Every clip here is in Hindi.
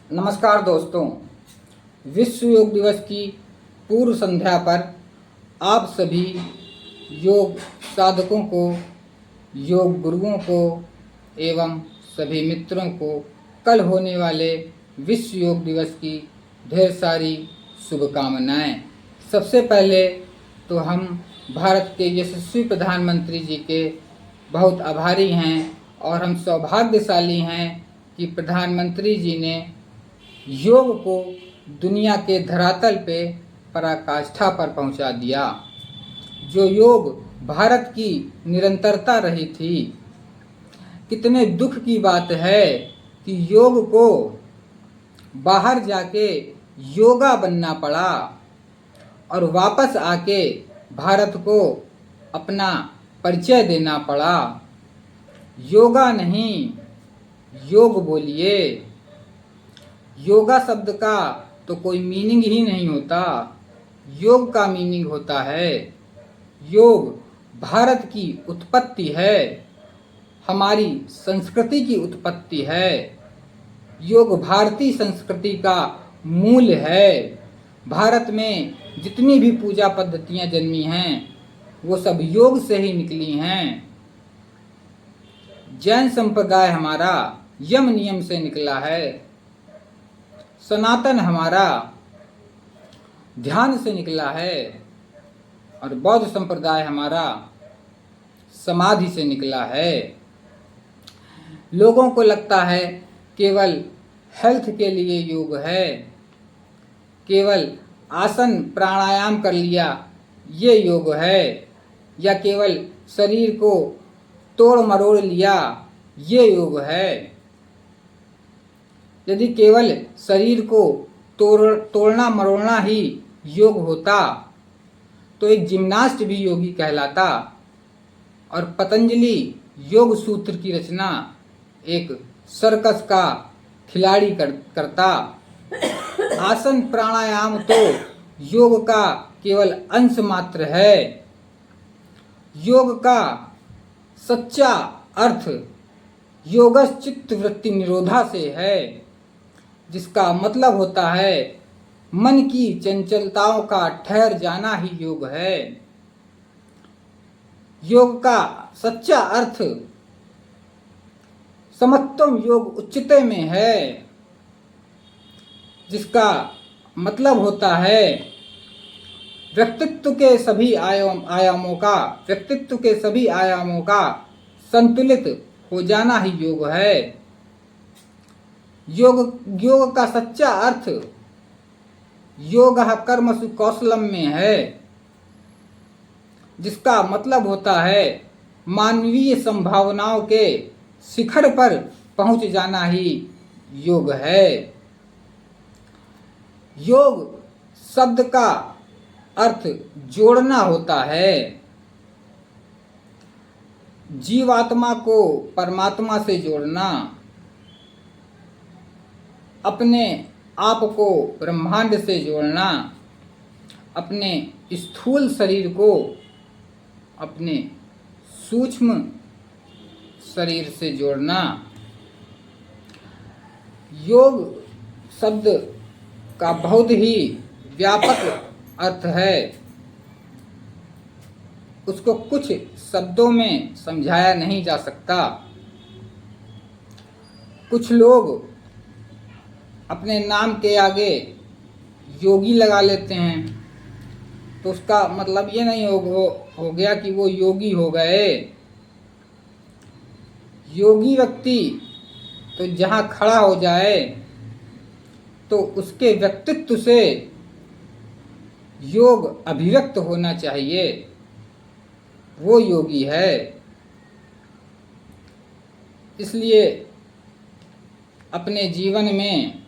नमस्कार दोस्तों। विश्व योग दिवस की पूर्व संध्या पर आप सभी योग साधकों को, योग गुरुओं को एवं सभी मित्रों को कल होने वाले विश्व योग दिवस की ढेर सारी शुभकामनाएं। सबसे पहले तो हम भारत के यशस्वी प्रधानमंत्री जी के बहुत आभारी हैं और हम सौभाग्यशाली हैं कि प्रधानमंत्री जी ने योग को दुनिया के धरातल पे पराकाष्ठा पर पहुंचा दिया। जो योग भारत की निरंतरता रही थी, कितने दुख की बात है कि योग को बाहर जाके योगा बनना पड़ा और वापस आके भारत को अपना परिचय देना पड़ा। योगा नहीं, योग बोलिए। योगा शब्द का तो कोई मीनिंग ही नहीं होता, योग का मीनिंग होता है। योग भारत की उत्पत्ति है, हमारी संस्कृति की उत्पत्ति है। योग भारतीय संस्कृति का मूल है। भारत में जितनी भी पूजा पद्धतियां जन्मी हैं वो सब योग से ही निकली हैं। जैन संप्रदाय हमारा यम नियम से निकला है। सनातन हमारा ध्यान से निकला है और बौद्ध संप्रदाय हमारा समाधि से निकला है। लोगों को लगता है केवल हेल्थ के लिए योग है, केवल आसन प्राणायाम कर लिया ये योग है, या केवल शरीर को तोड़ मरोड़ लिया ये योग है। यदि केवल शरीर को तोड़ना मरोड़ना ही योग होता तो एक जिम्नास्ट भी योगी कहलाता और पतंजलि योग सूत्र की रचना एक सर्कस का खिलाड़ी करता। आसन प्राणायाम तो योग का केवल अंश मात्र है। योग का सच्चा अर्थ योगश्चित्त वृत्ति निरोधा से है, जिसका मतलब होता है मन की चंचलताओं का ठहर जाना ही योग है। योग का सच्चा अर्थ समत्वम योग उच्चते में है, जिसका मतलब होता है व्यक्तित्व के सभी आयामों का संतुलित हो जाना ही योग है। योग का सच्चा अर्थ योगः कर्मसु कौशलम में है, जिसका मतलब होता है मानवीय संभावनाओं के शिखर पर पहुंच जाना ही योग है। योग शब्द का अर्थ जोड़ना होता है। जीवात्मा को परमात्मा से जोड़ना, अपने आप को ब्रह्मांड से जोड़ना, अपने स्थूल शरीर को अपने सूक्ष्म शरीर से जोड़ना। योग शब्द का बहुत ही व्यापक अर्थ है, उसको कुछ शब्दों में समझाया नहीं जा सकता। कुछ लोग अपने नाम के आगे योगी लगा लेते हैं तो उसका मतलब ये नहीं हो गया कि वो योगी हो गए। योगी व्यक्ति तो जहाँ खड़ा हो जाए तो उसके व्यक्तित्व से योग अभिव्यक्त होना चाहिए, वो योगी है। इसलिए अपने जीवन में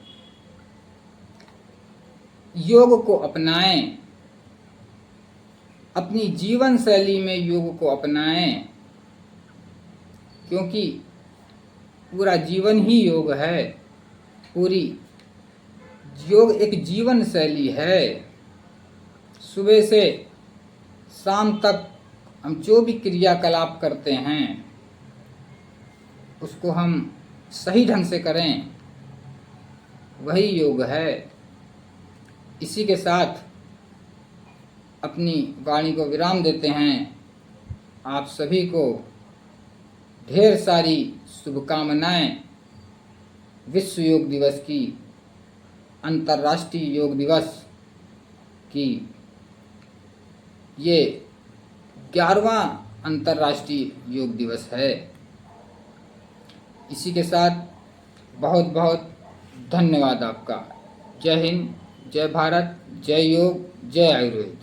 योग को अपनाएं, अपनी जीवन शैली में योग को अपनाएं, क्योंकि पूरा जीवन ही योग है। पूरी योग एक जीवन शैली है। सुबह से शाम तक हम जो भी क्रियाकलाप करते हैं उसको हम सही ढंग से करें, वही योग है। इसी के साथ अपनी वाणी को विराम देते हैं। आप सभी को ढेर सारी शुभकामनाएं विश्व योग दिवस की, अंतर्राष्ट्रीय योग दिवस की। ये 11वां अंतर्राष्ट्रीय योग दिवस है। इसी के साथ बहुत बहुत धन्यवाद आपका। जय हिंद, जय भारत, जय योग, जय आयुर्वेद।